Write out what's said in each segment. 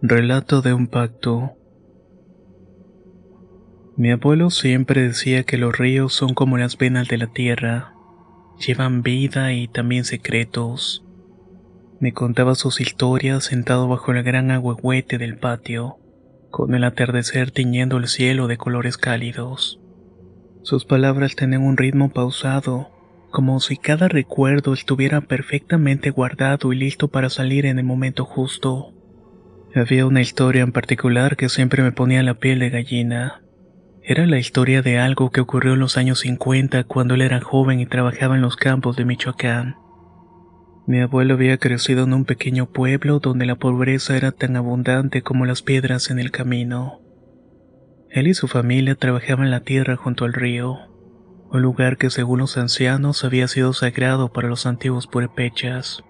Relato de un pacto. Mi abuelo siempre decía que los ríos son como las venas de la tierra, llevan vida y también secretos. Me contaba sus historias sentado bajo el gran agüehuete del patio, con el atardecer tiñendo el cielo de colores cálidos. Sus palabras tenían un ritmo pausado, como si cada recuerdo estuviera perfectamente guardado y listo para salir en el momento justo. Había una historia en particular que siempre me ponía la piel de gallina. Era la historia de algo que ocurrió en los años 50 cuando él era joven y trabajaba en los campos de Michoacán. Mi abuelo había crecido en un pequeño pueblo donde la pobreza era tan abundante como las piedras en el camino. Él y su familia trabajaban la tierra junto al río, un lugar que según los ancianos había sido sagrado para los antiguos purépechas.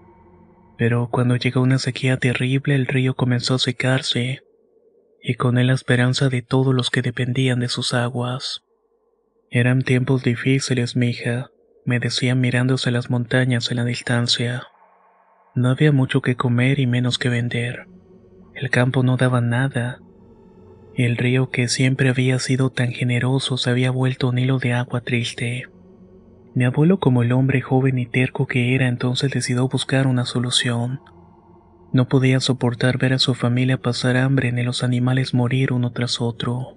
Pero cuando llegó una sequía terrible, el río comenzó a secarse, y con él la esperanza de todos los que dependían de sus aguas. Eran tiempos difíciles, mija, me decían mirando hacia las montañas en la distancia. No había mucho que comer y menos que vender. El campo no daba nada. Y el río que siempre había sido tan generoso se había vuelto un hilo de agua triste. Mi abuelo, como el hombre joven y terco que era, entonces decidió buscar una solución. No podía soportar ver a su familia pasar hambre ni los animales morir uno tras otro.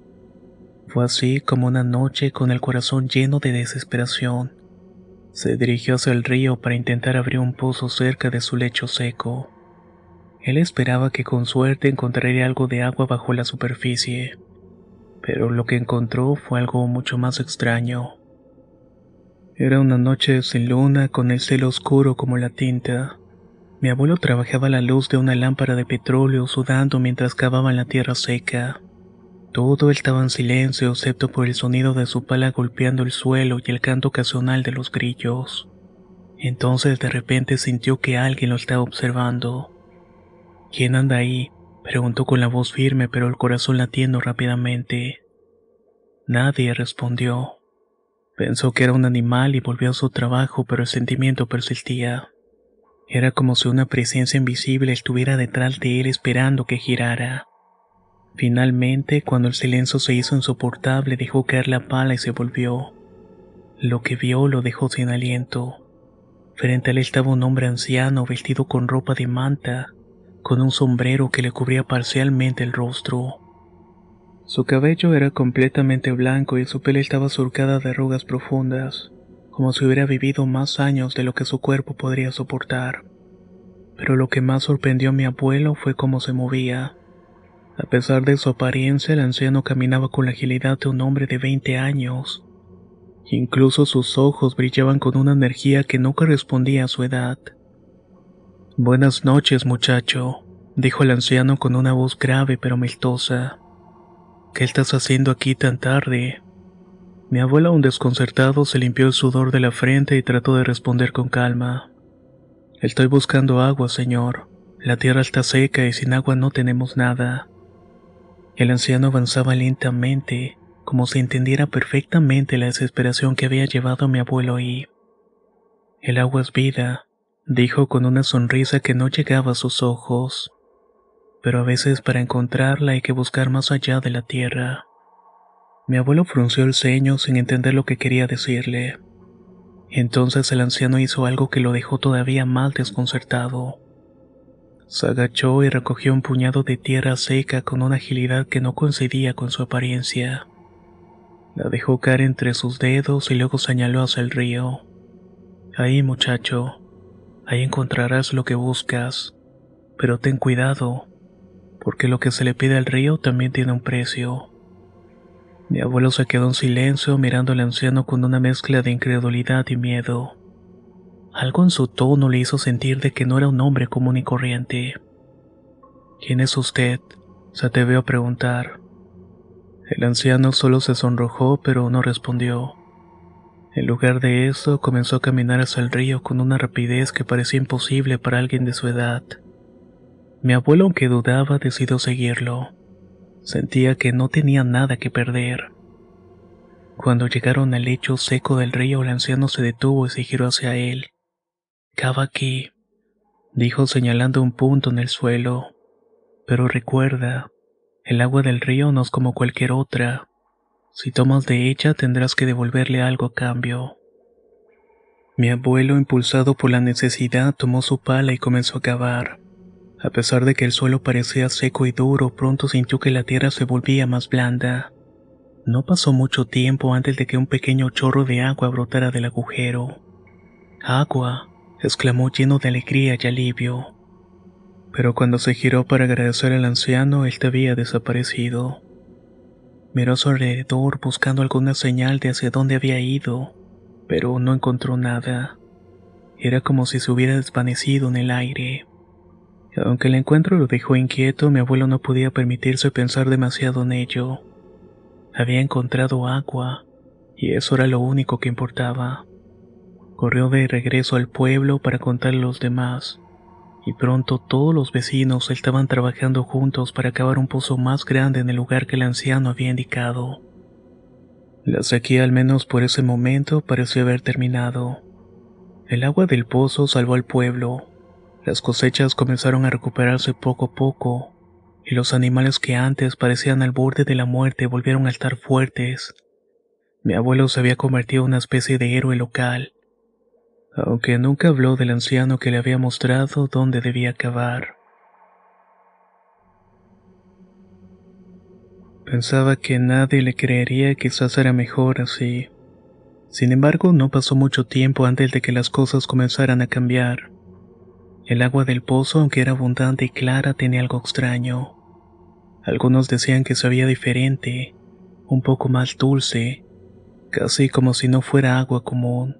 Fue así como una noche, con el corazón lleno de desesperación, se dirigió hacia el río para intentar abrir un pozo cerca de su lecho seco. Él esperaba que con suerte encontraría algo de agua bajo la superficie, pero lo que encontró fue algo mucho más extraño. Era una noche sin luna, con el cielo oscuro como la tinta. Mi abuelo trabajaba a la luz de una lámpara de petróleo, sudando mientras cavaba en la tierra seca. Todo estaba en silencio excepto por el sonido de su pala golpeando el suelo y el canto ocasional de los grillos. Entonces de repente sintió que alguien lo estaba observando. ¿Quién anda ahí?, preguntó con la voz firme pero el corazón latiendo rápidamente. Nadie respondió. Pensó que era un animal y volvió a su trabajo, pero el sentimiento persistía. Era como si una presencia invisible estuviera detrás de él esperando que girara. Finalmente, cuando el silencio se hizo insoportable, dejó caer la pala y se volvió. Lo que vio lo dejó sin aliento. Frente a él estaba un hombre anciano vestido con ropa de manta, con un sombrero que le cubría parcialmente el rostro. Su cabello era completamente blanco y su piel estaba surcada de arrugas profundas, como si hubiera vivido más años de lo que su cuerpo podría soportar. Pero lo que más sorprendió a mi abuelo fue cómo se movía. A pesar de su apariencia, el anciano caminaba con la agilidad de un hombre de 20 años. Incluso sus ojos brillaban con una energía que no correspondía a su edad. «Buenas noches, muchacho», dijo el anciano con una voz grave pero amistosa. «¿Qué estás haciendo aquí tan tarde?». Mi abuelo, aún desconcertado, se limpió el sudor de la frente y trató de responder con calma. «Estoy buscando agua, señor. La tierra está seca y sin agua no tenemos nada». El anciano avanzaba lentamente, como si entendiera perfectamente la desesperación que había llevado a mi abuelo ahí. «El agua es vida», dijo con una sonrisa que no llegaba a sus ojos. «Pero a veces para encontrarla hay que buscar más allá de la tierra». Mi abuelo frunció el ceño sin entender lo que quería decirle. Entonces el anciano hizo algo que lo dejó todavía más desconcertado. Se agachó y recogió un puñado de tierra seca con una agilidad que no coincidía con su apariencia. La dejó caer entre sus dedos y luego señaló hacia el río. «Ahí, muchacho, ahí encontrarás lo que buscas, pero ten cuidado, porque lo que se le pide al río también tiene un precio». Mi abuelo se quedó en silencio mirando al anciano con una mezcla de incredulidad y miedo. Algo en su tono le hizo sentir de que no era un hombre común y corriente. «¿Quién es usted?», se atrevió a preguntar. El anciano solo se sonrojó pero no respondió. En lugar de eso, comenzó a caminar hacia el río con una rapidez que parecía imposible para alguien de su edad. Mi abuelo, aunque dudaba, decidió seguirlo. Sentía que no tenía nada que perder. Cuando llegaron al lecho seco del río, el anciano se detuvo y se giró hacia él. «Cava aquí», dijo señalando un punto en el suelo. Pero recuerda, el agua del río no es como cualquier otra. Si tomas de ella tendrás que devolverle algo a cambio. Mi abuelo, impulsado por la necesidad, tomó su pala y comenzó a cavar. A pesar de que el suelo parecía seco y duro, pronto sintió que la tierra se volvía más blanda. No pasó mucho tiempo antes de que un pequeño chorro de agua brotara del agujero. ¡Agua!, exclamó lleno de alegría y alivio. Pero cuando se giró para agradecer al anciano, él había desaparecido. Miró a su alrededor buscando alguna señal de hacia dónde había ido, pero no encontró nada. Era como si se hubiera desvanecido en el aire. Aunque el encuentro lo dejó inquieto, mi abuelo no podía permitirse pensar demasiado en ello. Había encontrado agua, y eso era lo único que importaba. Corrió de regreso al pueblo para contarle a los demás, y pronto todos los vecinos estaban trabajando juntos para cavar un pozo más grande en el lugar que el anciano había indicado. La sequía, al menos por ese momento, pareció haber terminado. El agua del pozo salvó al pueblo. Las cosechas comenzaron a recuperarse poco a poco, y los animales que antes parecían al borde de la muerte volvieron a estar fuertes. Mi abuelo se había convertido en una especie de héroe local, aunque nunca habló del anciano que le había mostrado dónde debía cavar. Pensaba que nadie le creería, y quizás era mejor así. Sin embargo, no pasó mucho tiempo antes de que las cosas comenzaran a cambiar. El agua del pozo, aunque era abundante y clara, tenía algo extraño. Algunos decían que sabía diferente, un poco más dulce, casi como si no fuera agua común.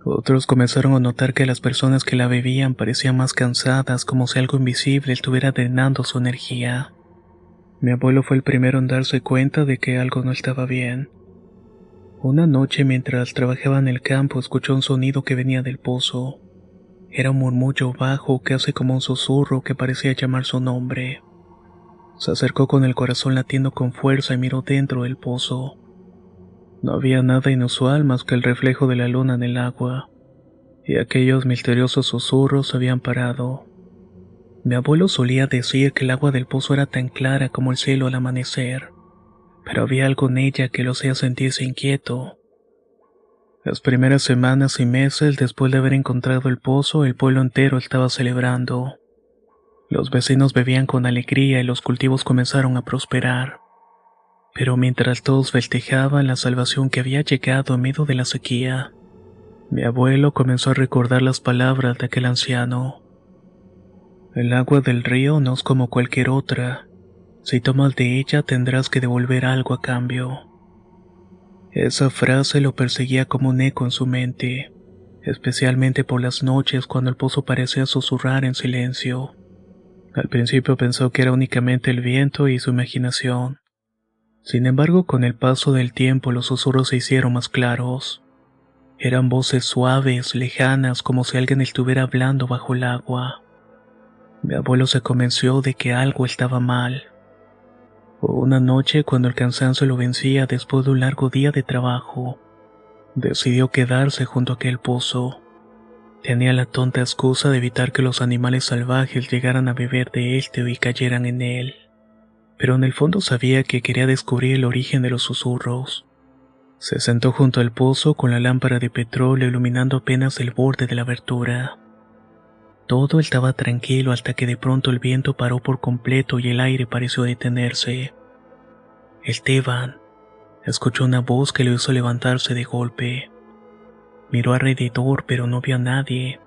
Otros comenzaron a notar que las personas que la bebían parecían más cansadas, como si algo invisible estuviera drenando su energía. Mi abuelo fue el primero en darse cuenta de que algo no estaba bien. Una noche, mientras trabajaba en el campo, escuchó un sonido que venía del pozo. Era un murmullo bajo, casi como un susurro que parecía llamar su nombre. Se acercó con el corazón latiendo con fuerza y miró dentro del pozo. No había nada inusual más que el reflejo de la luna en el agua, y aquellos misteriosos susurros habían parado. Mi abuelo solía decir que el agua del pozo era tan clara como el cielo al amanecer, pero había algo en ella que lo hacía sentirse inquieto. Las primeras semanas y meses después de haber encontrado el pozo, el pueblo entero estaba celebrando. Los vecinos bebían con alegría y los cultivos comenzaron a prosperar. Pero mientras todos festejaban la salvación que había llegado en medio de la sequía, mi abuelo comenzó a recordar las palabras de aquel anciano. El agua del río no es como cualquier otra. Si tomas de ella tendrás que devolver algo a cambio. Esa frase lo perseguía como un eco en su mente, especialmente por las noches cuando el pozo parecía susurrar en silencio. Al principio pensó que era únicamente el viento y su imaginación. Sin embargo, con el paso del tiempo los susurros se hicieron más claros. Eran voces suaves, lejanas, como si alguien estuviera hablando bajo el agua. Mi abuelo se convenció de que algo estaba mal. Una noche, cuando el cansancio lo vencía después de un largo día de trabajo, decidió quedarse junto a aquel pozo. Tenía la tonta excusa de evitar que los animales salvajes llegaran a beber de éste y cayeran en él. Pero en el fondo sabía que quería descubrir el origen de los susurros. Se sentó junto al pozo con la lámpara de petróleo iluminando apenas el borde de la abertura. Todo estaba tranquilo hasta que de pronto el viento paró por completo y el aire pareció detenerse. Esteban, escuchó una voz que lo hizo levantarse de golpe. Miró alrededor, pero no vio a nadie.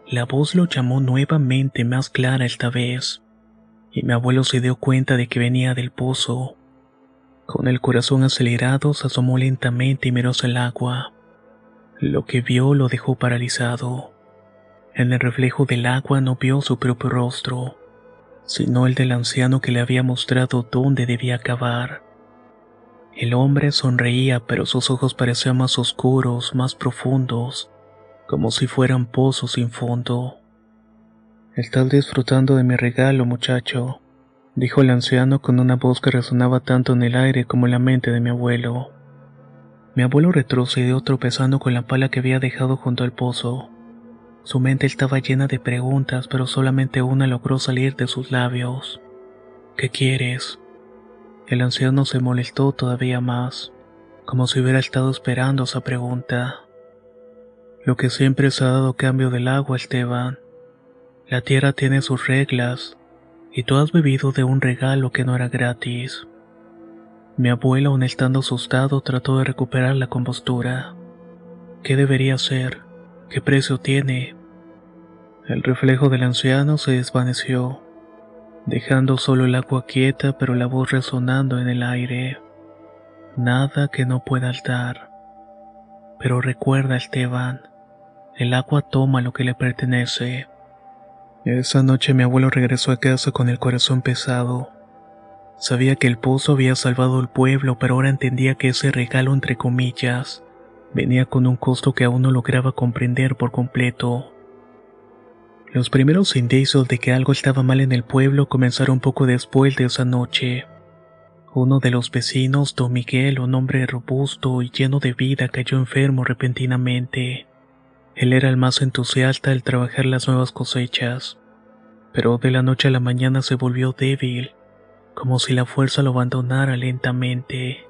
La voz lo llamó nuevamente, más clara esta vez, y mi abuelo se dio cuenta de que venía del pozo. Con el corazón acelerado, se asomó lentamente y miró hacia el agua. Lo que vio lo dejó paralizado. En el reflejo del agua no vio su propio rostro, sino el del anciano que le había mostrado dónde debía cavar. El hombre sonreía, pero sus ojos parecían más oscuros, más profundos, como si fueran pozos sin fondo. «Estás disfrutando de mi regalo, muchacho», dijo el anciano con una voz que resonaba tanto en el aire como en la mente de mi abuelo. Mi abuelo retrocedió tropezando con la pala que había dejado junto al pozo. Su mente estaba llena de preguntas, pero solamente una logró salir de sus labios. ¿Qué quieres? El anciano se molestó todavía más, como si hubiera estado esperando esa pregunta. Lo que siempre se ha dado a cambio del agua, Esteban. La tierra tiene sus reglas, y tú has bebido de un regalo que no era gratis. Mi abuelo, aun estando asustado, trató de recuperar la compostura. ¿Qué debería hacer? ¿Qué precio tiene? El reflejo del anciano se desvaneció, dejando solo el agua quieta, pero la voz resonando en el aire. Nada que no puedas dar. Pero recuerda, Esteban, el agua toma lo que le pertenece. Esa noche mi abuelo regresó a casa con el corazón pesado. Sabía que el pozo había salvado al pueblo, pero ahora entendía que ese regalo, entre comillas, venía con un costo que aún no lograba comprender por completo. Los primeros indicios de que algo estaba mal en el pueblo comenzaron poco después de esa noche. Uno de los vecinos, don Miguel, un hombre robusto y lleno de vida, cayó enfermo repentinamente. Él era el más entusiasta al trabajar las nuevas cosechas, pero de la noche a la mañana se volvió débil, como si la fuerza lo abandonara lentamente.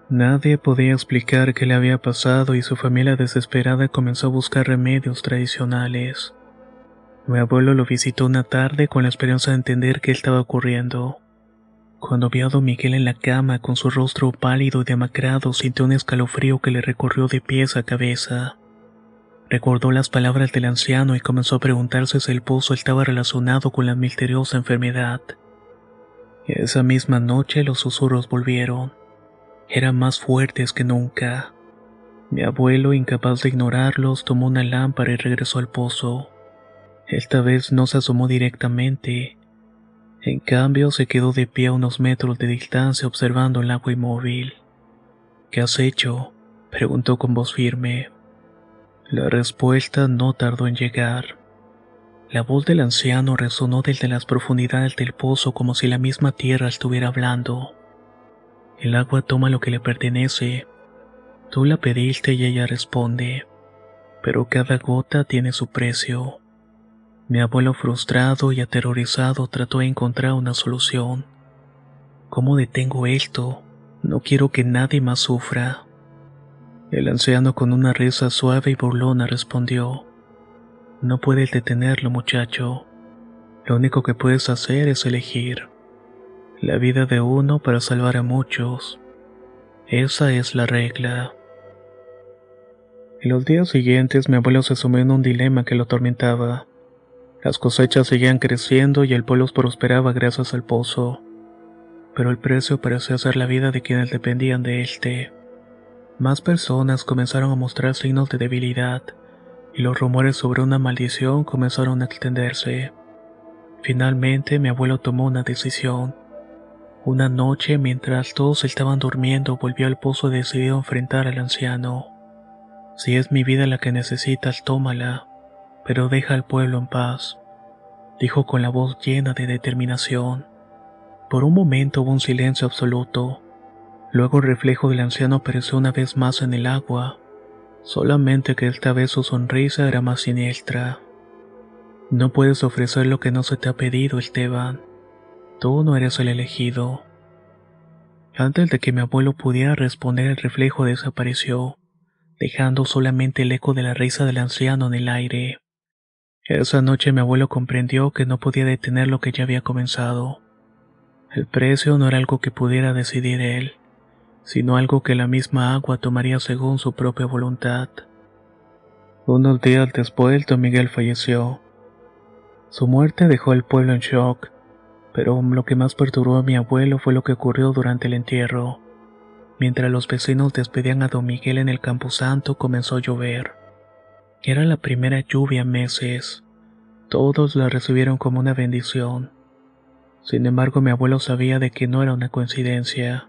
Nadie podía explicar qué le había pasado y su familia desesperada comenzó a buscar remedios tradicionales. Mi abuelo lo visitó una tarde con la esperanza de entender qué estaba ocurriendo. Cuando vio a don Miguel en la cama con su rostro pálido y demacrado, sintió un escalofrío que le recorrió de pies a cabeza. Recordó las palabras del anciano y comenzó a preguntarse si el pozo estaba relacionado con la misteriosa enfermedad. Esa misma noche los susurros volvieron. Eran más fuertes que nunca. Mi abuelo, incapaz de ignorarlos, tomó una lámpara y regresó al pozo. Esta vez no se asomó directamente. En cambio, se quedó de pie a unos metros de distancia observando el agua inmóvil. ¿Qué has hecho?, preguntó con voz firme. La respuesta no tardó en llegar. La voz del anciano resonó desde las profundidades del pozo como si la misma tierra estuviera hablando. El agua toma lo que le pertenece. Tú la pediste y ella responde. Pero cada gota tiene su precio. Mi abuelo, frustrado y aterrorizado, trató de encontrar una solución. ¿Cómo detengo esto? No quiero que nadie más sufra. El anciano, con una risa suave y burlona, respondió: No puedes detenerlo, muchacho. Lo único que puedes hacer es elegir la vida de uno para salvar a muchos. Esa es la regla. En los días siguientes, mi abuelo se sumió en un dilema que lo atormentaba. Las cosechas seguían creciendo y el pueblo prosperaba gracias al pozo, pero el precio parecía ser la vida de quienes dependían de este. Más personas comenzaron a mostrar signos de debilidad, y los rumores sobre una maldición comenzaron a extenderse. Finalmente, mi abuelo tomó una decisión. Una noche, mientras todos estaban durmiendo, volvió al pozo decidido a enfrentar al anciano. Si es mi vida la que necesitas, tómala, pero deja al pueblo en paz, dijo con la voz llena de determinación. Por un momento hubo un silencio absoluto. Luego el reflejo del anciano apareció una vez más en el agua, solamente que esta vez su sonrisa era más siniestra. No puedes ofrecer lo que no se te ha pedido, Esteban. Tú no eres el elegido. Antes de que mi abuelo pudiera responder, el reflejo desapareció, dejando solamente el eco de la risa del anciano en el aire. Esa noche mi abuelo comprendió que no podía detener lo que ya había comenzado. El precio no era algo que pudiera decidir él, sino algo que la misma agua tomaría según su propia voluntad. Unos días después, don Miguel falleció. Su muerte dejó al pueblo en shock, pero lo que más perturbó a mi abuelo fue lo que ocurrió durante el entierro. Mientras los vecinos despedían a don Miguel en el camposanto, comenzó a llover. Era la primera lluvia en meses. Todos la recibieron como una bendición. Sin embargo, mi abuelo sabía de que no era una coincidencia.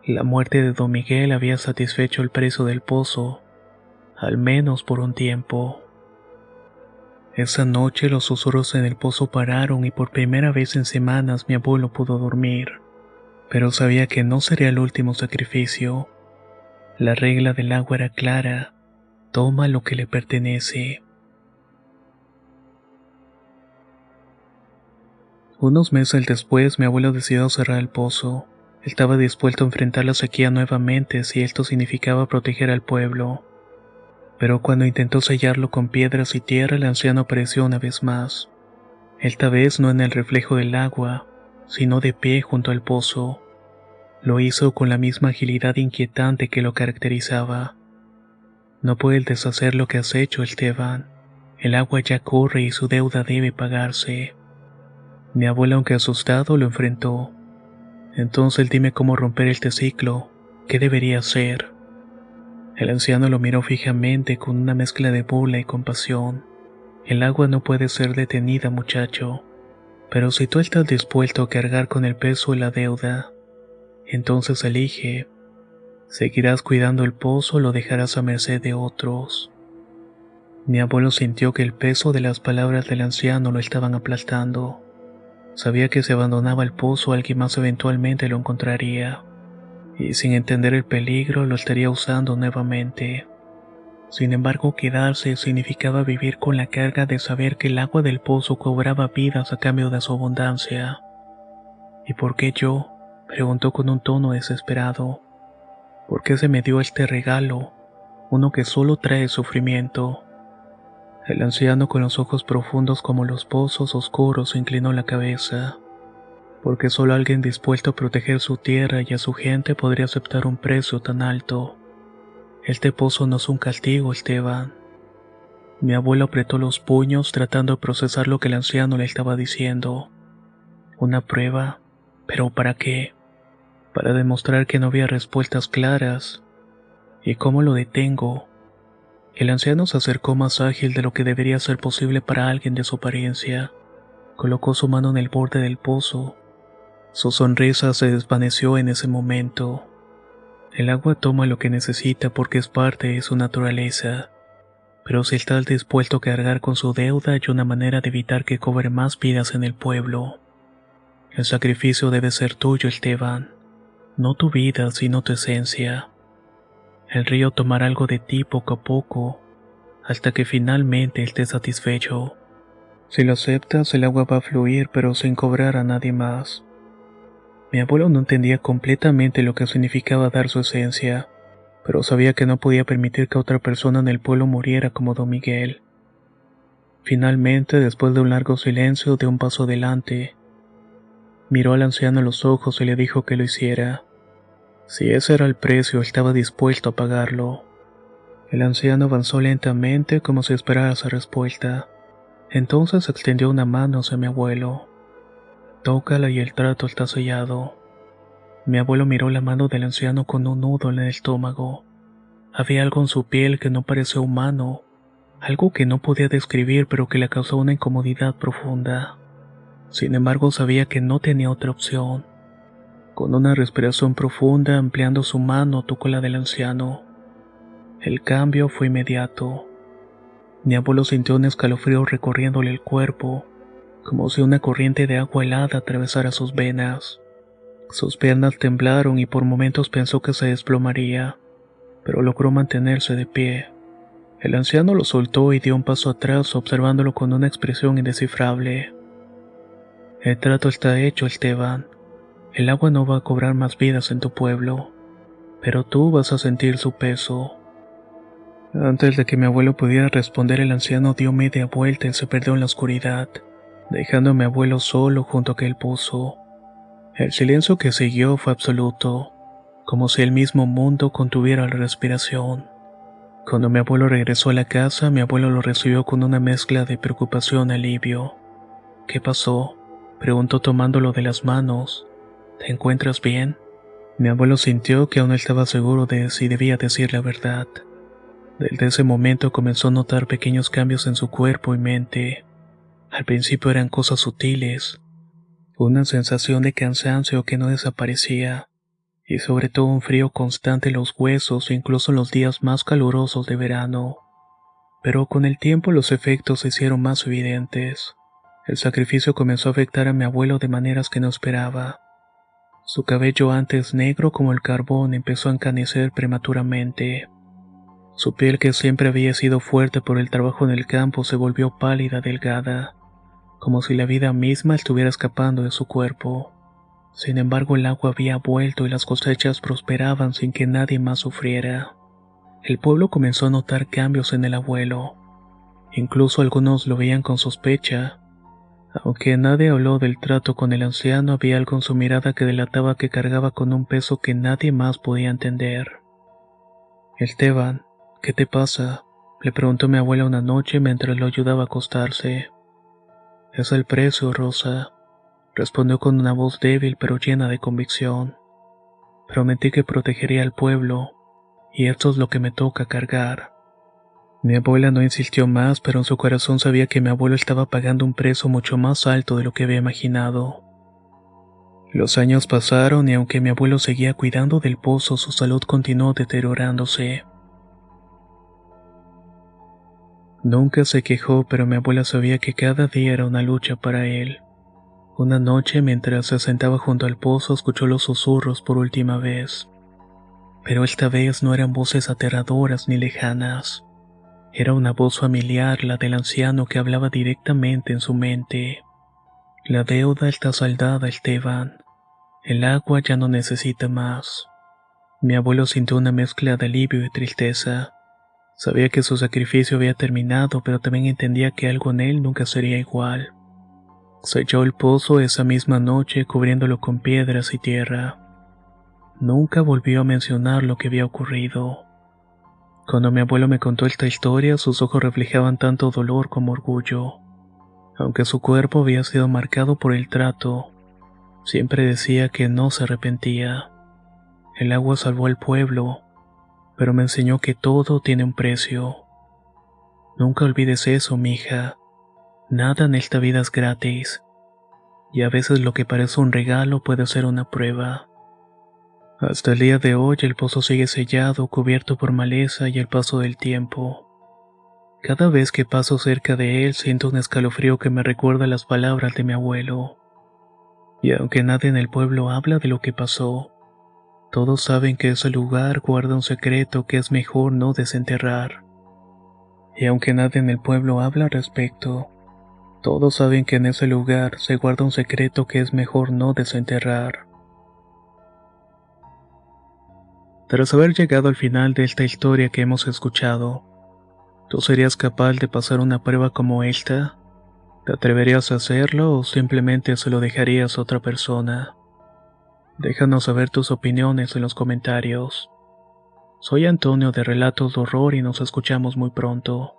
La muerte de don Miguel había satisfecho el precio del pozo, al menos por un tiempo. Esa noche los susurros en el pozo pararon y por primera vez en semanas mi abuelo pudo dormir. Pero sabía que no sería el último sacrificio. La regla del agua era clara: toma lo que le pertenece. Unos meses después, mi abuelo decidió cerrar el pozo. Él estaba dispuesto a enfrentar la sequía nuevamente si esto significaba proteger al pueblo. Pero cuando intentó sellarlo con piedras y tierra, el anciano apareció una vez más. Esta vez no en el reflejo del agua, sino de pie junto al pozo. Lo hizo con la misma agilidad inquietante que lo caracterizaba. No puedes deshacer lo que has hecho, Esteban. El agua ya corre y su deuda debe pagarse. Mi abuelo, aunque asustado, lo enfrentó. Entonces dime cómo romper este ciclo. ¿Qué debería hacer? El anciano lo miró fijamente con una mezcla de burla y compasión. El agua no puede ser detenida, muchacho. Pero si tú estás dispuesto a cargar con el peso de la deuda, entonces elige. ¿Seguirás cuidando el pozo o lo dejarás a merced de otros? Mi abuelo sintió que el peso de las palabras del anciano lo estaban aplastando. Sabía que si abandonaba el pozo alguien más eventualmente lo encontraría, y sin entender el peligro lo estaría usando nuevamente. Sin embargo, quedarse significaba vivir con la carga de saber que el agua del pozo cobraba vidas a cambio de su abundancia. ¿Y por qué yo? Preguntó con un tono desesperado. ¿Por qué se me dio este regalo, uno que solo trae sufrimiento? El anciano, con los ojos profundos como los pozos oscuros, inclinó la cabeza. Porque solo alguien dispuesto a proteger su tierra y a su gente podría aceptar un precio tan alto. Este pozo no es un castigo, Esteban. Mi abuelo apretó los puños tratando de procesar lo que el anciano le estaba diciendo. ¿Una prueba? ¿Pero para qué? Para demostrar que no había respuestas claras. ¿Y cómo lo detengo? El anciano se acercó más ágil de lo que debería ser posible para alguien de su apariencia. Colocó su mano en el borde del pozo. Su sonrisa se desvaneció en ese momento. El agua toma lo que necesita porque es parte de su naturaleza. Pero si estás dispuesto a cargar con su deuda, hay una manera de evitar que cobre más vidas en el pueblo. El sacrificio debe ser tuyo, Esteban. No tu vida, sino tu esencia. El río tomará algo de ti poco a poco, hasta que finalmente esté satisfecho. Si lo aceptas, el agua va a fluir, pero sin cobrar a nadie más. Mi abuelo no entendía completamente lo que significaba dar su esencia, pero sabía que no podía permitir que otra persona en el pueblo muriera como don Miguel. Finalmente, después de un largo silencio, dio un paso adelante. Miró al anciano a los ojos y le dijo que lo hiciera. Si ese era el precio, estaba dispuesto a pagarlo. El anciano avanzó lentamente como si esperara su respuesta. Entonces extendió una mano hacia mi abuelo. Tócala y el trato está sellado. Mi abuelo miró la mano del anciano con un nudo en el estómago. Había algo en su piel que no parecía humano, algo que no podía describir pero que le causó una incomodidad profunda. Sin embargo, sabía que no tenía otra opción. Con una respiración profunda, ampliando su mano, tocó la del anciano. El cambio fue inmediato. Mi abuelo sintió un escalofrío recorriéndole el cuerpo, como si una corriente de agua helada atravesara sus venas. Sus piernas temblaron y por momentos pensó que se desplomaría, pero logró mantenerse de pie. El anciano lo soltó y dio un paso atrás, observándolo con una expresión indescifrable. El trato está hecho, Esteban. El agua no va a cobrar más vidas en tu pueblo, pero tú vas a sentir su peso. Antes de que mi abuelo pudiera responder, el anciano dio media vuelta y se perdió en la oscuridad, dejando a mi abuelo solo junto a aquel pozo. El silencio que siguió fue absoluto, como si el mismo mundo contuviera la respiración. Cuando mi abuelo regresó a la casa, mi abuelo lo recibió con una mezcla de preocupación y alivio. ¿Qué pasó?, preguntó tomándolo de las manos. ¿Te encuentras bien? Mi abuelo sintió que aún no estaba seguro de si debía decir la verdad. Desde ese momento comenzó a notar pequeños cambios en su cuerpo y mente. Al principio eran cosas sutiles, una sensación de cansancio que no desaparecía, y sobre todo un frío constante en los huesos, incluso en los días más calurosos de verano. Pero con el tiempo los efectos se hicieron más evidentes. El sacrificio comenzó a afectar a mi abuelo de maneras que no esperaba. Su cabello, antes negro como el carbón, empezó a encanecer prematuramente. Su piel, que siempre había sido fuerte por el trabajo en el campo, se volvió pálida, delgada. como si la vida misma estuviera escapando de su cuerpo. Sin embargo, el agua había vuelto y las cosechas prosperaban sin que nadie más sufriera. El pueblo comenzó a notar cambios en el abuelo. Incluso algunos lo veían con sospecha. Aunque nadie habló del trato con el anciano, había algo en su mirada que delataba que cargaba con un peso que nadie más podía entender. Esteban, ¿qué te pasa?, le preguntó mi abuela una noche mientras lo ayudaba a acostarse. Es el precio, Rosa, respondió con una voz débil pero llena de convicción. Prometí que protegería al pueblo, y esto es lo que me toca cargar. Mi abuela no insistió más, pero en su corazón sabía que mi abuelo estaba pagando un precio mucho más alto de lo que había imaginado. Los años pasaron y aunque mi abuelo seguía cuidando del pozo, su salud continuó deteriorándose. Nunca se quejó, pero mi abuela sabía que cada día era una lucha para él. Una noche, mientras se sentaba junto al pozo, escuchó los susurros por última vez. Pero esta vez no eran voces aterradoras ni lejanas. Era una voz familiar, la del anciano que hablaba directamente en su mente. La deuda está saldada, Esteban. El agua ya no necesita más. Mi abuelo sintió una mezcla de alivio y tristeza. Sabía que su sacrificio había terminado, pero también entendía que algo en él nunca sería igual. Selló el pozo esa misma noche, cubriéndolo con piedras y tierra. Nunca volvió a mencionar lo que había ocurrido. Cuando mi abuelo me contó esta historia, sus ojos reflejaban tanto dolor como orgullo. Aunque su cuerpo había sido marcado por el trato, siempre decía que no se arrepentía. El agua salvó al pueblo, pero me enseñó que todo tiene un precio. Nunca olvides eso, mija. Nada en esta vida es gratis, y a veces lo que parece un regalo puede ser una prueba. Hasta el día de hoy el pozo sigue sellado, cubierto por maleza y el paso del tiempo. Cada vez que paso cerca de él siento un escalofrío que me recuerda las palabras de mi abuelo. Y aunque nadie en el pueblo habla de lo que pasó, todos saben que ese lugar guarda un secreto que es mejor no desenterrar. Y aunque nadie en el pueblo habla al respecto, todos saben que en ese lugar se guarda un secreto que es mejor no desenterrar. Tras haber llegado al final de esta historia que hemos escuchado, ¿tú serías capaz de pasar una prueba como esta? ¿Te atreverías a hacerlo o simplemente se lo dejarías a otra persona? Déjanos saber tus opiniones en los comentarios. Soy Antonio de Relatos de Horror y nos escuchamos muy pronto.